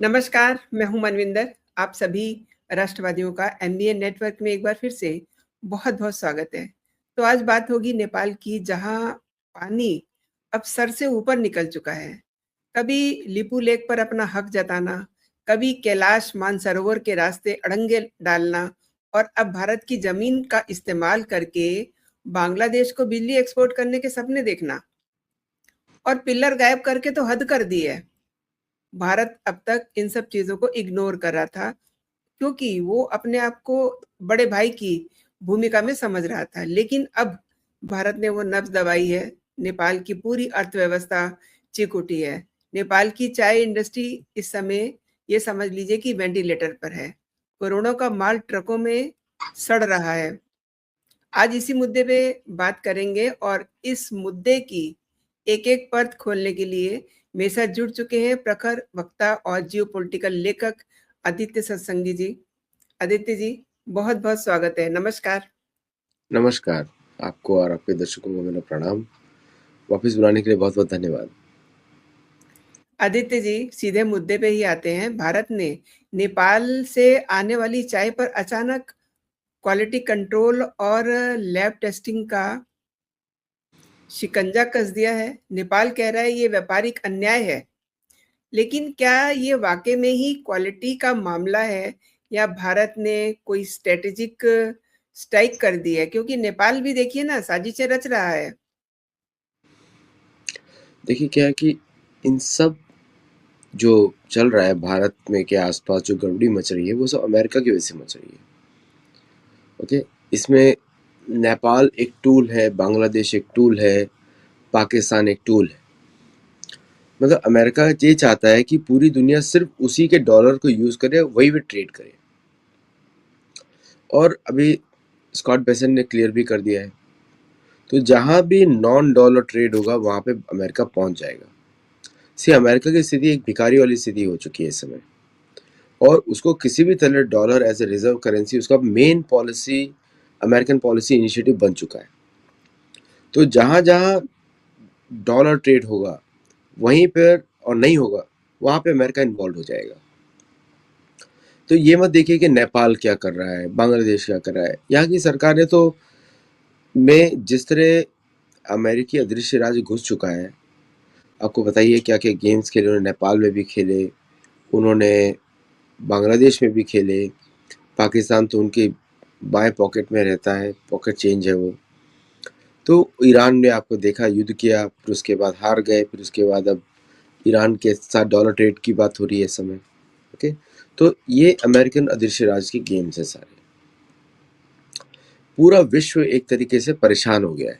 नमस्कार, मैं हूँ मनविंदर। आप सभी राष्ट्रवादियों का एमबीए नेटवर्क में एक बार फिर से बहुत-बहुत स्वागत है। तो आज बात होगी नेपाल की, जहाँ पानी अब सर से ऊपर निकल चुका है। कभी लिपू लेक पर अपना हक जताना, कभी कैलाश मानसरोवर के रास्ते अड़ंगे डालना और अब भारत की ज़मीन का इस्तेमाल करके बांग्लादेश को बिजली एक्सपोर्ट करने के सपने देखना और पिल्लर गायब करके तो हद कर दी है। भारत अब तक इन सब चीज़ों को इग्नोर कर रहा था, क्योंकि वो अपने आप को बड़े भाई की भूमिका में समझ रहा था। लेकिन अब भारत ने वो नब्ज़ दबाई है, नेपाल की पूरी अर्थव्यवस्था चीख उठी है। नेपाल की चाय इंडस्ट्री इस समय ये समझ लीजिए कि वेंटिलेटर पर है। करोड़ों का माल ट्रकों में सड़ रहा है। आज इसी मुद्दे पे बात करेंगे और इस मुद्दे की एक-एक परत खोलने के लिए मेरे साथ जुड़ चुके हैं प्रखर वक्ता और जियोपॉलिटिकल लेखक आदित्य सत्संगी जी। आदित्य जी, बहुत-बहुत स्वागत है। नमस्कार। नमस्कार, आपको और आपके दर्शकों को मेरा प्रणाम। वापस बुलाने के लिए बहुत-बहुत धन्यवाद। आदित्य जी, सीधे मुद्दे पे ही आते हैं। भारत ने नेपाल से आने वाली चाय पर अचानक क्वालिटी कंट्रोल और लैब टेस्टिंग का शिकंजा कस दिया है। नेपाल कह रहा है ये व्यापारिक अन्याय है। लेकिन क्या ये वाक़ई में ही क्वालिटी का मामला है, या भारत ने कोई स्ट्रैटेजिक स्ट्राइक कर दी है? क्योंकि नेपाल भी देखिए ना, साजिशें रच रहा है। देखिए क्या है कि इन सब जो चल रहा है भारत में के आसपास जो गड़बड़ी मच रही है वो सब अमेरिका की वजह से मच रही है। ओके, इसमें नेपाल एक टूल है, बांग्लादेश एक टूल है, पाकिस्तान एक टूल है। मतलब अमेरिका ये चाहता है कि पूरी दुनिया सिर्फ उसी के डॉलर को यूज करे, वही वे ट्रेड करे। और अभी स्कॉट बेसेंट ने क्लियर भी कर दिया है, तो जहां भी नॉन डॉलर ट्रेड होगा वहां पे अमेरिका पहुंच जाएगा। सी अमेरिका की स्थिति एक भिखारी वाली स्थिति हो चुकी है इस समय, और उसको किसी भी तरह dollar as a reserve currency उसका main policy American policy initiative बन चुका है। तो जहां जहां डॉलर ट्रेड होगा वहीं पर, और नहीं होगा वहां पे अमेरिका इन्वॉल्व हो जाएगा। तो ये मत देखिए कि नेपाल क्या कर रहा है, बांग्लादेश क्या कर रहा है। यहाँ की सरकार ने तो में जिस तरह अमेरिकी अदृश्य राज घुस चुका है, आपको बताइए क्या क्या गेम्स खेले उन्होंने। नेपाल में भी खेले उन्होंने, बांग्लादेश में भी खेले, पाकिस्तान तो उनके बाएं पॉकेट में रहता है, पॉकेट चेंज है वो। तो ईरान ने आपको देखा, युद्ध किया, फिर उसके बाद हार गए, फिर उसके बाद अब ईरान के साथ डॉलर ट्रेड की बात हो रही है इस समय। ओके, तो ये अमेरिकन अदृश्य राज के गेम्स है सारे। पूरा विश्व एक तरीके से परेशान हो गया है,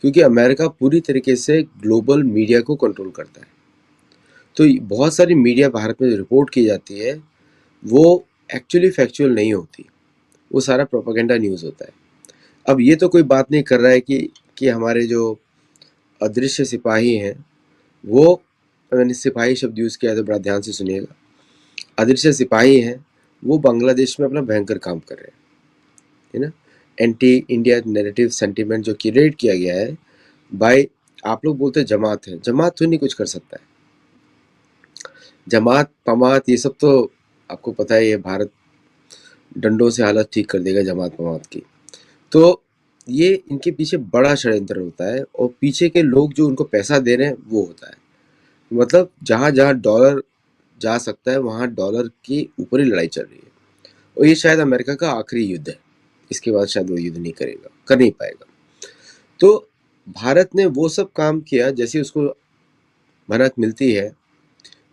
क्योंकि अमेरिका पूरी तरीके से ग्लोबल मीडिया को कंट्रोल करता है। तो बहुत सारी मीडिया भारत में रिपोर्ट की जाती है, वो एक्चुअली फैक्चुअल नहीं होती, वो सारा प्रोपेगेंडा न्यूज़ होता है। अब ये तो कोई बात नहीं कर रहा है कि हमारे जो अदृश्य सिपाही हैं वो, मैंने सिपाही शब्द यूज़ किया है तो बड़ा ध्यान से सुनिएगा, अदृश्य सिपाही हैं वो बांग्लादेश में अपना भयंकर काम कर रहे हैं, है ना। एंटी इंडिया नेगेटिव सेंटिमेंट जो क्रिएट किया गया है बाय, आप लोग बोलते हैं जमात है, जमात तो नहीं कुछ कर सकता है। जमात पमात ये सब तो आपको पता है, ये भारत डंडों से हालत ठीक कर देगा जमात पमात की। तो ये इनके पीछे बड़ा षड्यंत्र होता है, और पीछे के लोग जो उनको पैसा दे रहे हैं वो होता है। मतलब जहां जहां डॉलर जा सकता है वहां डॉलर की ऊपर ही लड़ाई चल रही है। और ये शायद अमेरिका का आखिरी युद्ध है, इसके बाद शायद वो युद्ध नहीं करेगा, कर नहीं पाएगा। तो भारत ने वो सब काम किया जैसे उसको भनक मिलती है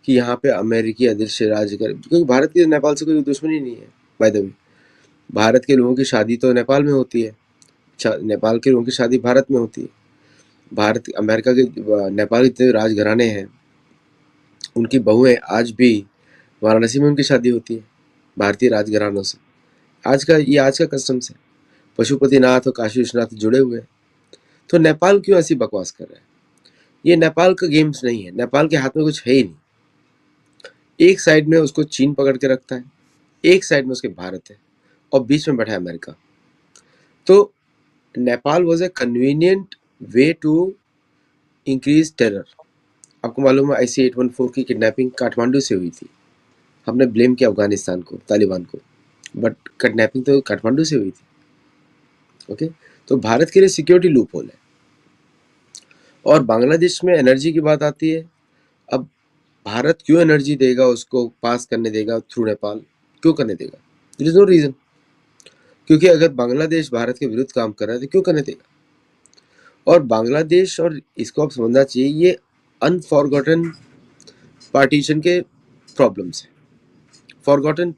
कि यहाँ पे अमेरिकी अदृश्य राज कर, क्योंकि भारत की नेपाल से कोई दुश्मनी नहीं है। बाय द वे, भारत के लोगों की शादी तो नेपाल में होती है, नेपाल के लोगों की शादी भारत में होती है। भारत अमेरिका के नेपाल के राजघराने हैं, उनकी बहुएं आज भी वाराणसी में उनकी शादी होती है भारतीय राजघरानों से। आज का कस्टम्स है। पशुपतिनाथ और काशी विश्वनाथ जुड़े हुए हैं। तो नेपाल क्यों ऐसी बकवास कर रहा है? ये नेपाल का गेम्स नहीं है, नेपाल के हाथ में कुछ है ही नहीं। एक साइड में उसको चीन पकड़ के रखता है, एक साइड में उसके भारत है, और बीच में बैठा है अमेरिका। तो Nepal was a convenient way to increase terror. आपको मालूम है IC-814 की किडनैपिंग काठमांडू से हुई थी, हमने ब्लेम किया अफगानिस्तान को, तालिबान को, बट किडनैपिंग तो काठमांडू से हुई थी। ओके, तो भारत के लिए सिक्योरिटी लूप होल है। और बांग्लादेश में एनर्जी की बात आती है, अब भारत क्यों एनर्जी देगा, उसको पास करने देगा थ्रू नेपाल, क्यों करने देगा? देयर इज नो रीजन, क्योंकि अगर बांग्लादेश भारत के विरुद्ध काम कर रहा है तो क्यों करने देगा? और बांग्लादेश, और इसको आप समझना चाहिए, ये अनफॉरगॉटन पार्टीशन के प्रॉब्लम्स है। फॉरगॉटन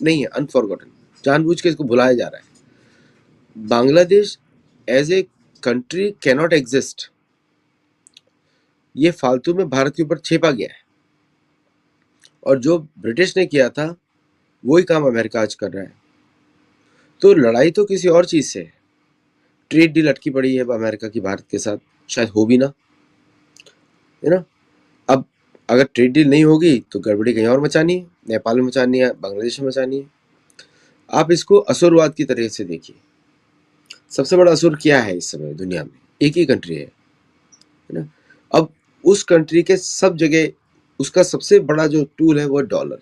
नहीं है, अनफॉरगॉटन, जानबूझ के इसको भुलाया जा रहा है। Bangladesh as a country cannot exist, ये फालतू में भारत के ऊपर छेपा गया है। और जो ब्रिटिश ने किया था वही काम अमेरिका आज कर रहा है। तो लड़ाई तो किसी और चीज से है। ट्रेड डील अटकी पड़ी है अमेरिका की भारत के साथ, शायद हो भी ना, है ना। अब अगर ट्रेड डील नहीं होगी तो गड़बड़ी कहीं और मचानी है, नेपाल में मचानी है, बांग्लादेश में मचानी है। आप इसको असुरवाद की तरह से देखिए। सबसे बड़ा असुर क्या है इस समय दुनिया में? एक ही कंट्री है ना। अब उस कंट्री के सब जगह उसका सबसे बड़ा जो टूल है वो डॉलर।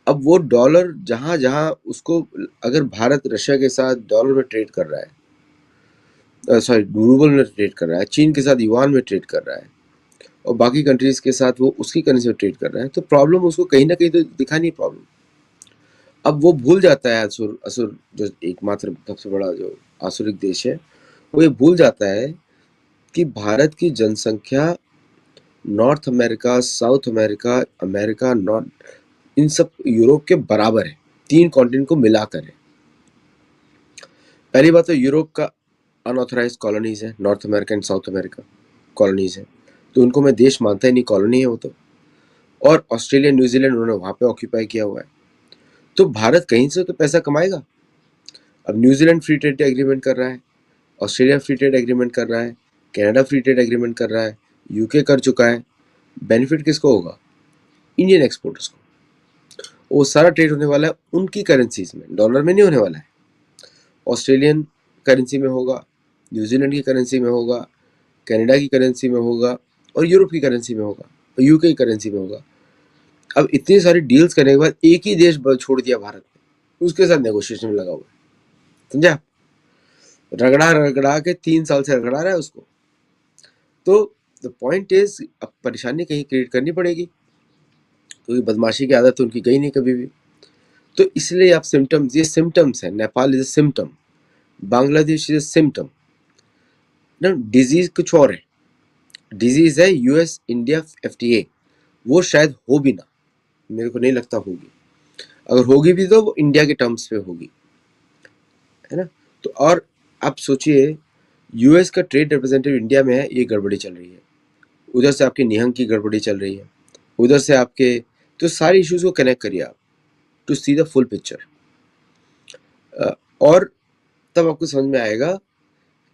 अब वो डॉलर जहां जहां उसको, अगर भारत रशिया के साथ डॉलर में ट्रेड कर रहा है, सॉरी रूबल में ट्रेड कर रहा है, चीन के साथ युआन में ट्रेड कर रहा है, और बाकी कंट्रीज के साथ वो उसकी करेंसी में ट्रेड कर रहा है, तो प्रॉब्लम उसको कहीं ना कहीं तो दिखानी प्रॉब्लम। अब वो भूल जाता है, असुर असुर जो एकमात्र सबसे बड़ा जो आसुरिक देश है, वो ये भूल जाता है कि भारत की जनसंख्या North America, South America, America, North, इन सब यूरोप के बराबर है, 3 कॉन्टिनेंट को मिलाकर है। पहली बात तो यूरोप का अनऑथराइज्ड कॉलोनीज है, north America and south America colonies है, तो उनको मैं देश मानता ही नहीं, कॉलोनी है वो तो। और ऑस्ट्रेलिया, न्यूजीलैंड उन्होंने वहां पे ऑक्यूपाई किया हुआ है, तो भारत कहीं से तो पैसा कमाएगा। अब न्यूजीलैंड फ्री ट्रेड एग्रीमेंट कर रहा है, ऑस्ट्रेलिया फ्री ट्रेड एग्रीमेंट कर रहा है, कनाडा फ्री ट्रेड एग्रीमेंट कर रहा है, यूके कर चुका है। बेनिफिट किसको होगा? इंडियन एक्सपोर्टर्स को। वो सारा ट्रेड होने वाला है उनकी करेंसीज में, डॉलर में नहीं होने वाला है। ऑस्ट्रेलियन करेंसी में होगा, न्यूजीलैंड की करेंसी में होगा, कनाडा की करेंसी में होगा, और यूरोप की करेंसी में होगा, और यूके की करेंसी में होगा। अब इतनी सारी डील्स करने के बाद एक ही देश छोड़ दिया भारत ने, उसके साथ नेगोशिएशन में लगा हुआ है, समझा? रगड़ा रगड़ा के 3 साल से रगड़ा रहा है उसको। तो द पॉइंट इज, अब परेशानी कहीं क्रिएट करनी पड़ेगी, क्योंकि बदमाशी की आदत तो उनकी गई नहीं कभी भी। तो इसलिए आप सिम्टम्स, ये सिम्टम्स है। Nepal is a symptom, Bangladesh is a symptom ना। डिजीज कुछ और है, डिजीज है यूएस इंडिया एफटीए, वो शायद हो भी ना, मेरे को नहीं लगता होगी। अगर होगी भी तो वो इंडिया के टर्म्स पे होगी, है ना। तो और आप सोचिए, यूएस का ट्रेड रिप्रेजेंटेटिव इंडिया में है, ये गड़बड़ी चल रही है, उधर से आपके निहंग की गड़बड़ी चल रही है, उधर से आपके, तो सारी इश्यूज को कनेक्ट करिए आप to see the full picture. और तब आपको समझ में आएगा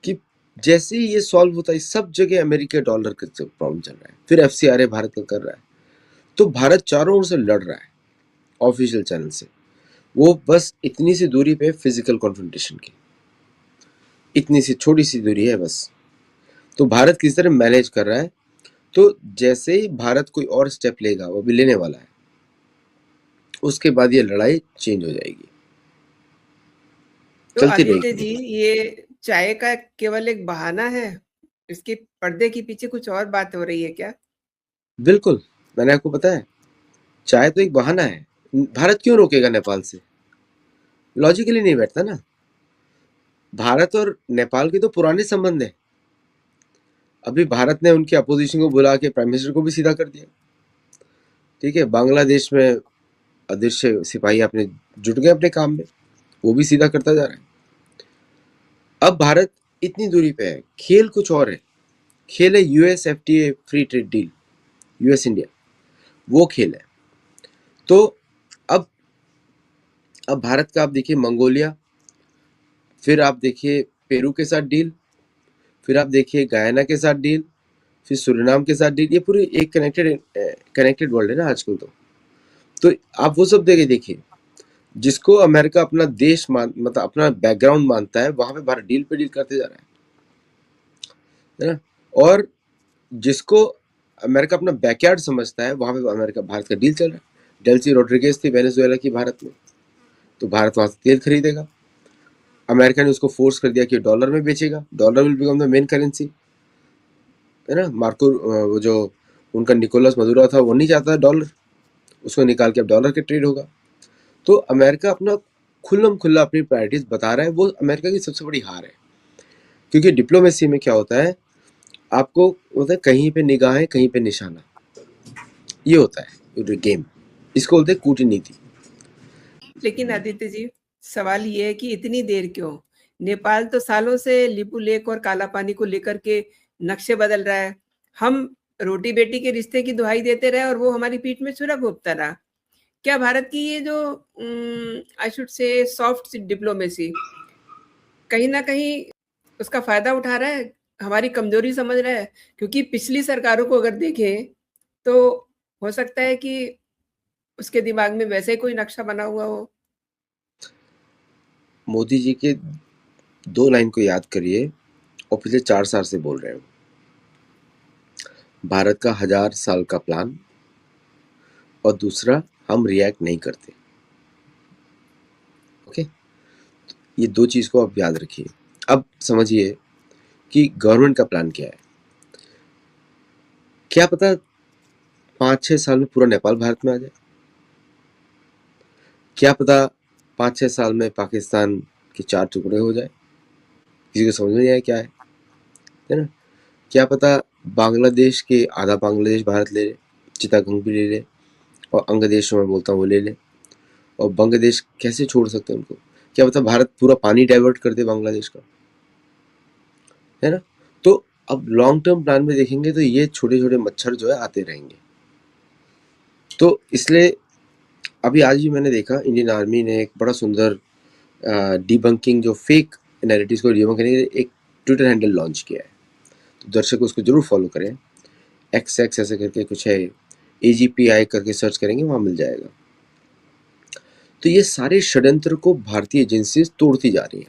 कि जैसे ही ये सॉल्व होता है, सब जगह अमेरिका डॉलर का प्रॉब्लम चल रहा है, फिर एफसीआरए भारत का कर रहा है, तो भारत चारों ओर से लड़ रहा है ऑफिशियल चैनल से। वो बस इतनी सी दूरी पे फिजिकल कॉन्फ्रंटेशन की, इतनी सी छोटी सी दूरी है बस। तो भारत किस तरह मैनेज कर रहा है, तो जैसे ही भारत कोई और स्टेप लेगा, वो भी लेने वाला है, उसके बाद ये लड़ाई चेंज हो जाएगी, तो चलती आदित्य रहेगी। जी, ये चाय का केवल एक बहाना है? इसके पर्दे के पीछे कुछ और बात हो रही है क्या? बिल्कुल, मैंने आपको बताया, चाय तो एक बहाना है। भारत क्यों रोकेगा नेपाल से? लॉजिकली नहीं बैठता ना। भारत और नेपाल के तो पुराने संबंध है। अभी भारत ने उनकी अपोजिशन को बुला के प्राइम मिनिस्टर को भी सीधा कर दिया, ठीक है। बांग्लादेश में अदृश्य सिपाही अपने जुट गए अपने काम में, वो भी सीधा करता जा रहा है। अब भारत इतनी दूरी पे है, खेल कुछ और है। खेल है US FTA free trade deal, US India, वो खेल है। तो अब भारत का आप देखिए मंगोलिया, फिर आप देखिए पेरू के साथ डील, फिर आप देखिए गयाना के साथ डील, फिर सुरिनाम के साथ डील। ये पूरी एक कनेक्टेड वर्ल्ड है ना आजकल। तो आप वो सब देखे देखिए, जिसको अमेरिका अपना देश मतलब अपना बैकग्राउंड मानता है, वहां पे भारत डील पे डील करते जा रहा है ना। और जिसको अमेरिका अपना बैकयार्ड समझता है, वहाँ पे अमेरिका भारत का डील चल रहा है। डेल्सी रोड्रिगेज थी वेनेजुएला की भारत में, तो भारत वहाँ से तेल खरीदेगा। अमेरिका ने उसको फोर्स कर दिया कि डॉलर में बेचेगा, dollar will become the main currency, है ना। मार्को वो जो उनका निकोलस मदुरो था, वो नहीं चाहता डॉलर, उसको निकाल के अब डॉलर के ट्रेड होगा। तो अमेरिका अपना खुल्लम खुल्ला अपनी प्रायोरिटीज बता रहा है, वो अमेरिका की सबसे बड़ी हार है। क्योंकि डिप्लोमेसी में क्या होता है, आपको होता है कहीं पे निगाहें कहीं पे निशाना, ये होता है गेम, इसको बोलते हैं कूटनीति। लेकिन आदित्य जी, सवाल ये है कि इतनी देर क्यों? नेपाल तो सालों से लिपू लेक और काला पानी को लेकर के नक्शे बदल रहा है। हम रोटी-बेटी के रिश्ते की दुहाई देते रहे और वो हमारी पीठ में छुरा घोंपता रहा। क्या भारत की ये जो I should say soft diplomacy कहीं न कहीं उसका फ़ायदा उठा रहा है, हमारी कमज़ोरी समझ रहा है? क्योंकि पिछली सरकारों को अगर देखें, तो हो सकता है कि उसके दिमाग में वैसे ही कोई नक्शा बना हुआ हो। मोदी जी के 2 लाइन को याद करिए और पिछले 4 साल से बोल रहे हो। भारत का 1000 साल का प्लान, और दूसरा हम रिएक्ट नहीं करते। ओके, ये 2 चीज़ को आप याद रखिए। अब समझिए कि गवर्नमेंट का प्लान क्या है। क्या पता 5-6 साल में पूरा नेपाल भारत में आ जाए। क्या पता 5-6 साल में पाकिस्तान के 4 टुकड़े हो जाए, किसी को समझ में नहीं आए क्या है ना। क्या पता बांग्लादेश के आधा बांग्लादेश भारत ले ले, चिटागंग भी ले ले, और अंगदेश मैं बोलता हूँ वो ले ले, और बांग्लादेश कैसे छोड़ सकते हैं उनको। क्या पता भारत पूरा पानी डाइवर्ट कर दे बांग्लादेश का, है ना। तो अब लॉन्ग टर्म प्लान में देखेंगे तो ये छोटे छोटे मच्छर जो है आते रहेंगे। तो इसलिए अभी आज ही मैंने देखा इंडियन आर्मी ने एक बड़ा सुंदर डिबंकिंग, जो फेक नैरेटिव्स को डिबंक करने के लिए एक ट्विटर हैंडल लॉन्च किया है। तो दर्शक उसको जरूर फॉलो करें। XX ऐसे करके कुछ है, AGPI करके सर्च करेंगे, वहाँ मिल जाएगा। तो ये सारे षड्यंत्र को भारतीय एजेंसी तोड़ती जा रही है।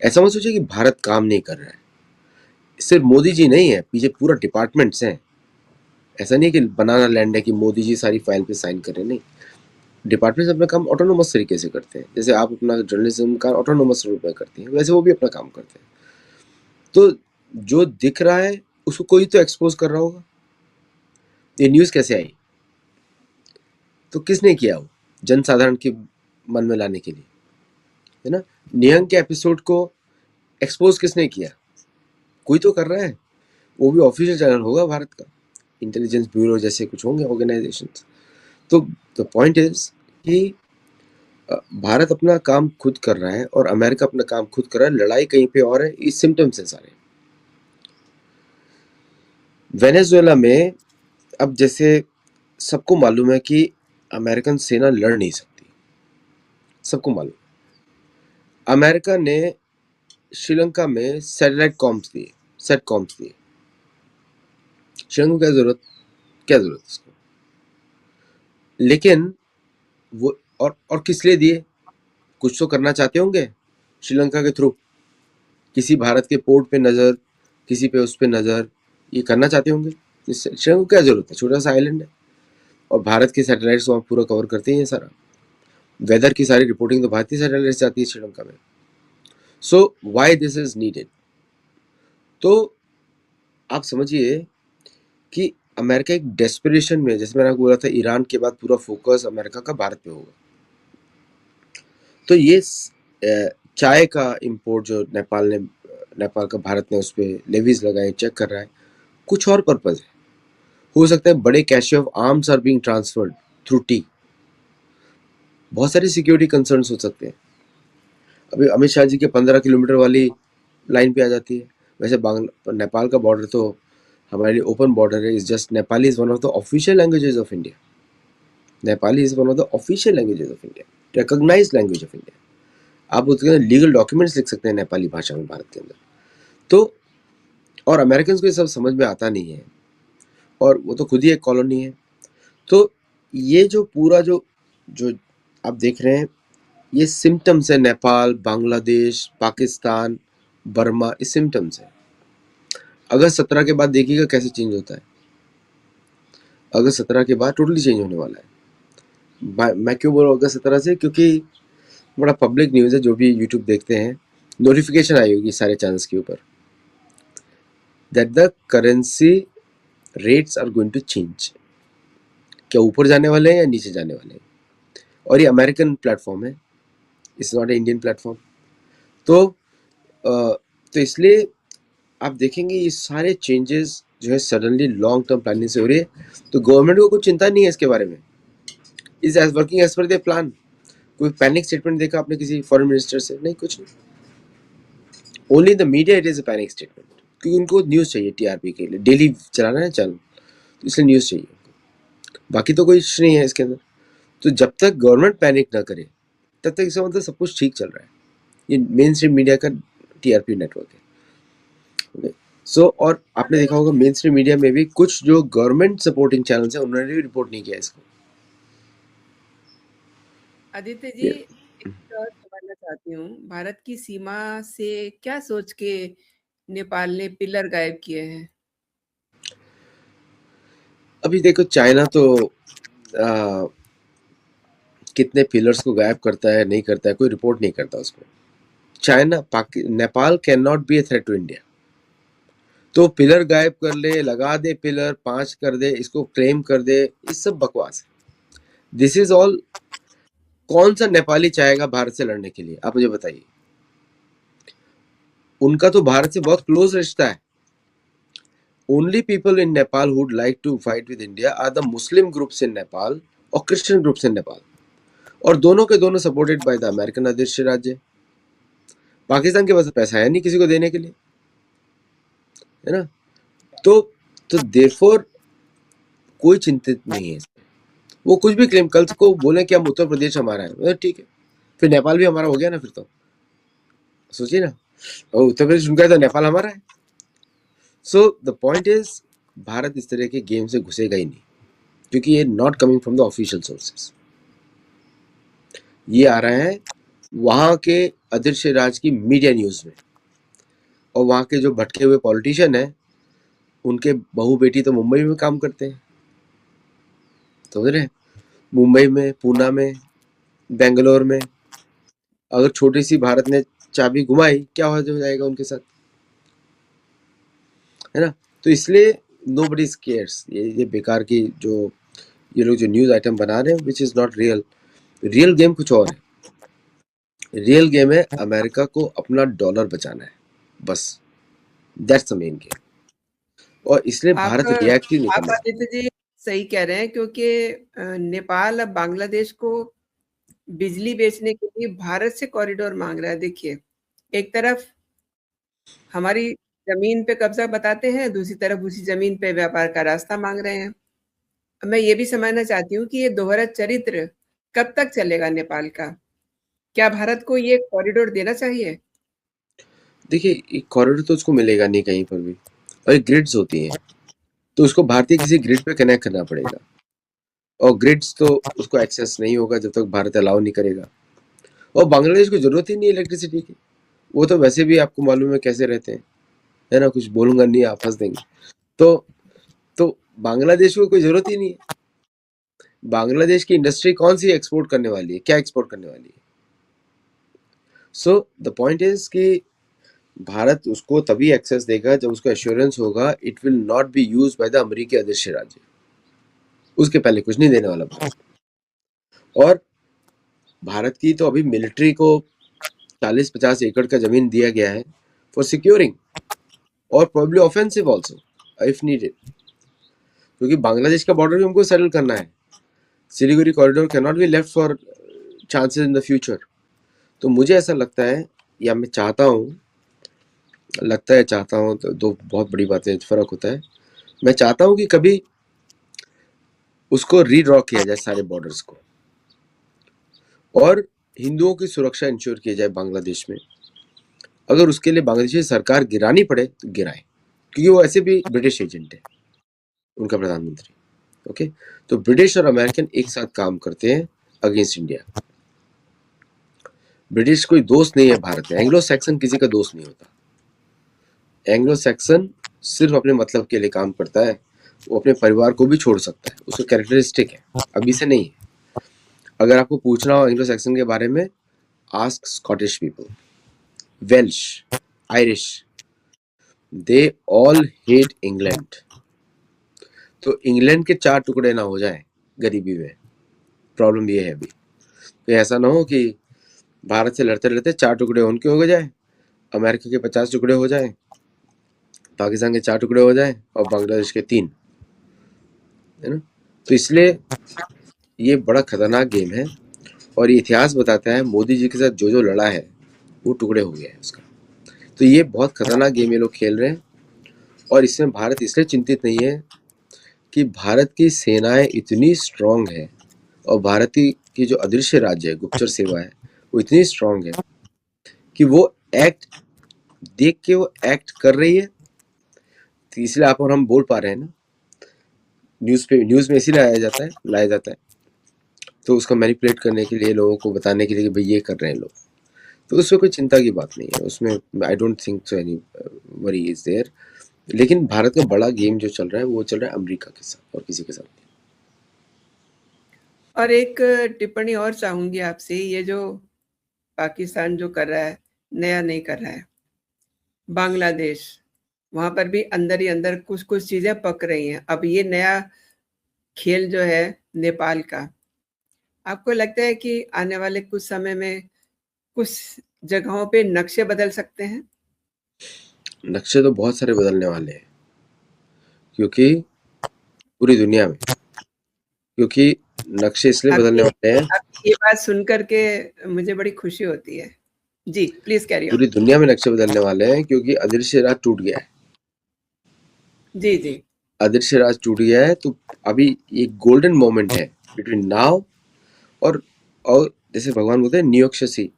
ऐसा मत सोचिए कि भारत काम नहीं कर रहा है, सिर्फ मोदी जी नहीं है, पीछे पूरा डिपार्टमेंट्स हैं। ऐसा नहीं है कि बनाना लैंड है कि मोदी जी सारी फाइल पे साइन कर रहे हैं, नहीं। डिपार्टमेंट्स अपना काम ऑटोनोमस तरीके से करते हैं, जैसे आप अपना जर्नलिज्म का ऑटोनोमस रूप में करती हैं, वैसे वो भी अपना काम करते हैं। तो जो दिख रहा है उसको कोई तो एक्सपोज कर रहा होगा। ये न्यूज़ कैसे आई, तो किसने किया वो, जनसाधारण के मन में लाने के लिए, है ना। निहंग के एपिसोड को एक्सपोज किसने किया, कोई तो कर रहा है, वो भी ऑफिशियल चैनल होगा भारत का, इंटेलिजेंस ब्यूरो जैसे कुछ होंगे ऑर्गेनाइजेशंस। तो द पॉइंट इज कि भारत अपना काम खुद कर रहा है और अमेरिका अपना काम खुद कर रहा है, लड़ाई कहीं पे और है। ये सिम्टम्स है सारे। वेनेजुएला में अब जैसे सबको मालूम है कि अमेरिकन सेना लड़ नहीं सकती, सबको मालूम। अमेरिका ने श्रीलंका में सैटेलाइट कॉम्स दिए, सेट कॉम्स दिए। श्रीलंका को क्या जरूरत उसको, लेकिन वो और किस लिए दिए, कुछ तो करना चाहते होंगे श्रीलंका के थ्रू, किसी भारत के पोर्ट पे नज़र, किसी पे उस पे नज़र, ये करना चाहते होंगे। श्रीलंका को क्या जरूरत है, छोटा सा आइलैंड है, और भारत के सैटेलाइट्स वहाँ पूरा कवर करते हैं ये सारा। वेदर की सारी रिपोर्टिंग तो भारतीय सैटेलाइट्स जाती है श्रीलंका में। So why this is needed. तो आप समझिए कि अमेरिका एक डेस्परेशन में, जैसे मैंने आपको बोला था ईरान के बाद पूरा फोकस अमेरिका का भारत पे होगा। तो ये चाय का इंपोर्ट जो नेपाल का भारत ने उस पर लेवीज लगाए, चेक कर रहा है, कुछ और पर्पज है। हो सकता है बड़े cache of arms are being transferred through T, बहुत सारे सिक्योरिटी कंसर्न्स हो सकते हैं। अभी अमित शाह जी के 15 किलोमीटर वाली लाइन पे आ जाती है। वैसे नेपाल का बॉर्डर तो हमारे लिए ओपन बॉर्डर है। Is just Nepali is one of the official languages of India. Nepali is one of the official languages of India, recognise language of India. आप उसके लीगल डॉक्यूमेंट्स लिख सकते हैं नेपाली भाषा में भारत के अंदर। तो और अमेरिकन को ये सब समझ में आता नहीं है, और वो तो खुद ही एक कॉलोनी है। तो ये जो पूरा जो जो आप देख रहे हैं, ये सिम्टम्स है नेपाल, बांग्लादेश, पाकिस्तान, बर्मा, ये सिम्टम्स है। अगस्त 17 के बाद देखिएगा कैसे चेंज होता है। अगस्त 17 के बाद टोटली चेंज होने वाला है। मैं क्यों बोल रहा हूँ अगस्त 17 से, क्योंकि बड़ा पब्लिक न्यूज़ है, जो भी यूट्यूब देखते हैं नोटिफिकेशन आई होगी सारे चैनल्स के ऊपर, that the currency rates are going to change. क्या ऊपर जाने वाले हैं या नीचे जाने वाले हैं? और ये अमेरिकन प्लेटफॉर्म है, it's not a Indian platform. तो तो इसलिए आप देखेंगे ये सारे चेंजेस जो है सडनली लॉन्ग टर्म प्लानिंग से हो रही है, तो गवर्नमेंट को कुछ चिंता नहीं है इसके बारे में, is as working as per their plan. कोई पैनिक स्टेटमेंट देखा आपने किसी फॉरेन मिनिस्टर से? नहीं, कुछ नहीं। Only the media it is a panic statement, क्योंकि उनको न्यूज़ चाहिए टीआरपी के लिए, डेली चलाना है चैनल, तो इसलिए न्यूज़ चाहिए, बाकी तो कोई इश्यू नहीं है इसके अंदर। तो जब तक गवर्नमेंट पैनिक ना करे तब तक इसका मतलब सब कुछ ठीक चल रहा है। ये मेन स्ट्रीम मीडिया का टीआरपी नेटवर्क है। सो और आपने देखा होगा मेन स्ट्रीम मीडिया में भी कुछ जो गवर्नमेंट सपोर्टिंग चैनल्स हैं उन्होंने भी रिपोर्ट नहीं किया इसको। आदित्य जी, एक और समझना चाहती हूँ, भारत की सीमा से क्या सोच के नेपाल ने पिलर गायब किए हैं? अभी देखो चाइना तो आ, कितने पिलर्स को गायब करता है नहीं करता है, कोई रिपोर्ट नहीं करता उसमें। China Nepal can not be a threat to India. तो पिलर गायब कर ले, लगा दे पिलर 5 कर दे, इसको क्लेम कर दे, ये सब बकवास है। This is all. कौन सा नेपाली चाहेगा भारत से लड़ने के लिए, आप मुझे बताइए। उनका तो भारत से बहुत क्लोज रिश्ता है। Only people in Nepal who would like to fight with India are the Muslim groups in Nepal और Christian groups in Nepal, और दोनों के दोनों सपोर्टेड बाय द अमेरिकन अध्यक्ष राज्य। पाकिस्तान के पास पैसा है नहीं किसी को देने के लिए, है ना। तो देयरफॉर कोई चिंतित नहीं है इसमें। वो कुछ भी क्लेम, कल को बोले कि हम उत्तर प्रदेश हमारा है, ठीक है, फिर नेपाल भी हमारा हो गया ना। फिर तो सोचिए ना, और उत्तर प्रदेश उनका है तो नेपाल हमारा है। So the point is, Bharat इस तरह के गेम से घुसेगा ही नहीं, क्योंकि ये not coming from the official sources. ये आ रहा है वहां के अदृश्य राज की मीडिया न्यूज में, और वहां के जो भटके हुए पॉलिटिशियन हैं उनके बहू बेटी तो मुंबई में काम करते हैं, समझ रहे हैं। मुंबई में, पूना में, बेंगलोर में, अगर छोटी सी भारत ने चाबी घुमाई क्या हो जाएगा उनके साथ, है ना। तो इसलिए नोबडी केयर्स। ये बेकार की जो ये लोग जो न्यूज आइटम बना रहे हैं which is not real. Real game कुछ और है। रियल गेम है अमेरिका को अपना डॉलर बचाना है, बस, दैट्स द मेन गेम। और इसलिए आप भारत रिएक्ट ही नहीं आप करना। आदित्य जी सही कह रहे हैं, क्योंकि नेपाल अब बांग्लादेश को बिजली बेचने के लिए भारत से कॉरिडोर मांग रहा है। देखिए, एक तरफ हमारी जमीन पे कब्जा बताते हैं, दूसरी तरफ उसी जमीन पे व्यापार का रास्ता मांग रहे हैं। मैं ये भी समझना चाहती हूँ कि ये दोहरा चरित्र कब तक चलेगा नेपाल का? क्या भारत को ये कॉरिडोर देना चाहिए? देखिए कॉरिडोर तो उसको मिलेगा नहीं कहीं पर भी, और ग्रिड्स होती हैं, तो उसको भारतीय किसी ग्रिड पे कनेक्ट करना पड़ेगा, और ग्रिड्स तो उसको एक्सेस नहीं होगा जब तक भारत अलाउ नहीं करेगा। और बांग्लादेश को जरूरत ही नहीं है इलेक्ट्रिसिटी की, वो तो वैसे भी आपको मालूम है कैसे रहते हैं, है ना। कुछ बोलूंगा नहीं, आप फंस देंगे। तो बांग्लादेश को कोई जरूरत ही नहीं है। बांग्लादेश की इंडस्ट्री कौन सी एक्सपोर्ट करने वाली है, क्या एक्सपोर्ट करने वाली है? सो द पॉइंट इज कि भारत उसको तभी एक्सेस देगा जब उसको एश्योरेंस होगा it will not be used by the अमेरिकी अध्यक्ष राज्य। उसके पहले कुछ नहीं देने वाला भारत। और भारत की तो अभी मिलिट्री को 40-50 एकड़ का जमीन दिया गया है फॉर सिक्योरिंग, और probably offensive also if needed, क्योंकि बांग्लादेश का बॉर्डर भी हमको सेटल करना है। Siliguri corridor can not be left for chances in the future. तो मुझे ऐसा लगता है, या मैं चाहता हूँ, चाहता हूँ तो दो बहुत बड़ी बातें, फर्क होता है। मैं चाहता हूँ कि कभी उसको रीड्रॉ किया जाए सारे बॉर्डर्स को, और हिंदुओं की सुरक्षा इंश्योर की जाए बांग्लादेश में। अगर उसके लिए बांग्लादेशी सरकार गिरानी पड़े तो गिराए, क्योंकि वो ऐसे भी ब्रिटिश एजेंट है, उनका प्रधानमंत्री। ओके, तो ब्रिटिश और अमेरिकन एक साथ काम करते हैं अगेंस्ट इंडिया। ब्रिटिश कोई दोस्त नहीं है भारत में, एंग्लो सैक्सन किसी का दोस्त नहीं होता। एंग्लो सैक्सन सिर्फ अपने मतलब के लिए काम करता है, वो अपने परिवार को भी छोड़ सकता है, उसका कैरेक्टरिस्टिक है, अभी से नहीं है। अगर आपको पूछना हो एंग्लो सैक्सन के बारे में, ask Scottish people, Welsh, Irish, they all hate England. तो इंग्लैंड के 4 टुकड़े ना हो जाए गरीबी में, प्रॉब्लम ये है अभी। तो ऐसा ना हो कि भारत से लड़ते लड़ते 4 टुकड़े उनके हो जाए, अमेरिका के 50 टुकड़े हो जाए, पाकिस्तान के 4 टुकड़े हो जाए और बांग्लादेश के 3, है ना। तो इसलिए ये बड़ा खतरनाक गेम है और ये इतिहास बताता है मोदी जी के साथ जो जो लड़ा है वो टुकड़े हो गया है उसका। तो ये बहुत खतरनाक गेम ये लोग खेल रहे हैं और इसमें भारत इसलिए चिंतित नहीं है कि भारत की सेनाएं इतनी स्ट्रांग है और भारत की जो अदृश्य राज्य है, गुप्तचर सेवा है, वो इतनी स्ट्रांग है कि वो एक्ट देख के वो एक्ट कर रही है। तो इसलिए आप और हम बोल पा रहे हैं ना, न्यूज़ में इसीलिए लाया जाता है तो उसको मैनिपुलेट करने के लिए, लोगों को बताने के लिए कि भाई ये कर रहे हैं लोग। तो उसमें कोई चिंता की बात नहीं है, उसमें I don't think so any worry is there. लेकिन भारत का बड़ा गेम जो चल रहा है वो चल रहा है अमेरिका के साथ और किसी के साथ नहीं। और एक टिप्पणी और चाहूंगी आपसे, ये जो पाकिस्तान जो कर रहा है, नया नहीं कर रहा है, बांग्लादेश, वहां पर भी अंदर ही अंदर कुछ कुछ चीजें पक रही हैं। अब ये नया खेल जो है नेपाल का, आपको लगता है कि आने वाले कुछ समय में कुछ जगहों पे नक्शे बदल सकते हैं? नक्शे तो बहुत सारे बदलने वाले हैं, क्योंकि पूरी दुनिया में, क्योंकि नक्शे इसलिए बदलने वाले हैं, आपकी ये बात सुनकर के मुझे बड़ी खुशी होती है। जी, प्लीज कैरी ऑन। पूरी दुनिया में नक्शे बदलने वाले हैं क्योंकि अदृश्य राज टूट गया है। जी जी। अदृश्य राज टूट गया है, तो अभी एक गोल्डन मोमेंट है बिटवीन नाउ और जैसे भगवान बोलते हैं नियोक्षसी,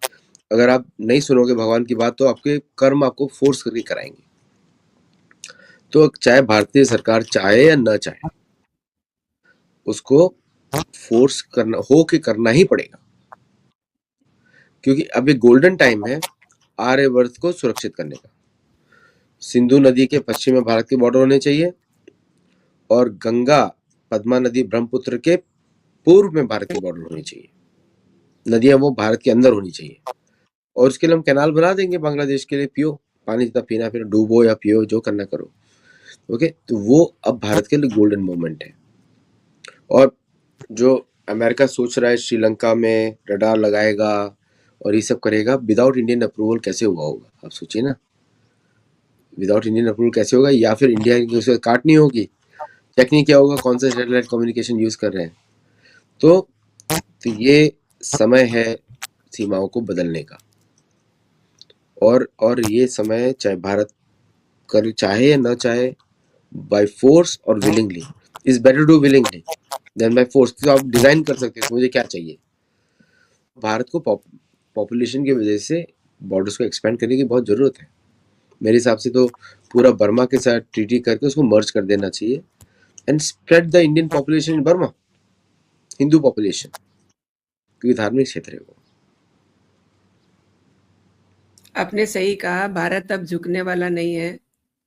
अगर आप नहीं सुनोगे भगवान की बात तो आपके कर्म आपको फोर्स करके कराएंगे। तो चाहे भारतीय सरकार चाहे या न चाहे, उसको फोर्स करना हो के करना ही पड़ेगा, क्योंकि अब एक गोल्डन टाइम है आर्यवर्त को सुरक्षित करने का। सिंधु नदी के पश्चिम में भारत के बॉर्डर होने चाहिए और गंगा, पद्मा नदी, ब्रह्मपुत्र के पूर्व में भारत की बॉर्डर होनी चाहिए। नदियां वो भारत के अंदर होनी चाहिए और उसके लिए हम कैनाल बना देंगे बांग्लादेश के लिए, पियो पानी, जितना पीना फिर डूबो या पियो, जो करना करो। ओके, तो वो अब भारत के लिए गोल्डन मोमेंट है। और जो अमेरिका सोच रहा है श्रीलंका में रडार लगाएगा और ये सब करेगा, विदाउट इंडियन अप्रूवल कैसे हुआ होगा, आप सोचिए ना। विदाउट इंडियन अप्रूवल कैसे होगा, या फिर इंडिया की उसे काटनी होगी, चेक नहीं किया होगा कौन सा सैटेलाइट कम्युनिकेशन यूज कर रहे हैं। तो ये समय है सीमाओं को बदलने का, और ये समय चाहे भारत कर चाहे या ना चाहे, बाय फोर्स और willingly, is better to willingly than by force. तो आप डिजाइन कर सकते हैं मुझे क्या चाहिए। भारत को पॉपुलेशन की वजह से बॉर्डर्स को एक्सपेंड करने की बहुत जरूरत है। मेरे हिसाब से तो पूरा बर्मा के साथ ट्रीटी करके उसको मर्ज कर देना चाहिए and spread the Indian population in Burma, Hindu population, क्योंकि धार्मिक क्षेत्र है वो। आपने सही कहा, भारत अब झुकने वाला नहीं है,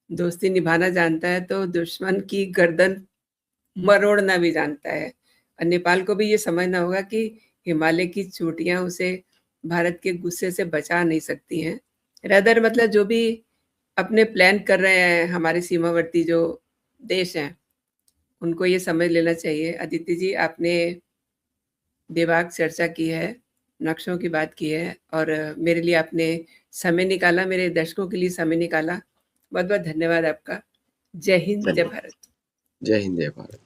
दोस्ती निभाना जानता है तो दुश्मन की गर्दन मरोड़ना भी जानता है। और नेपाल को भी ये समझना होगा कि हिमालय की चोटियां उसे भारत के गुस्से से बचा नहीं सकती हैं। रदर मतलब जो भी अपने प्लान कर रहे हैं हमारे सीमावर्ती जो देश हैं, उनको ये समझ लेना चाहिए। अदिति जी, आपने बेबाक चर्चा की है, नक्शों की बात की है और मेरे लिए आपने समय निकाला, मेरे दर्शकों के लिए समय निकाला। बहुत बहुत धन्यवाद आपका। जय हिंद, जय भारत। जय हिंद, जय भारत।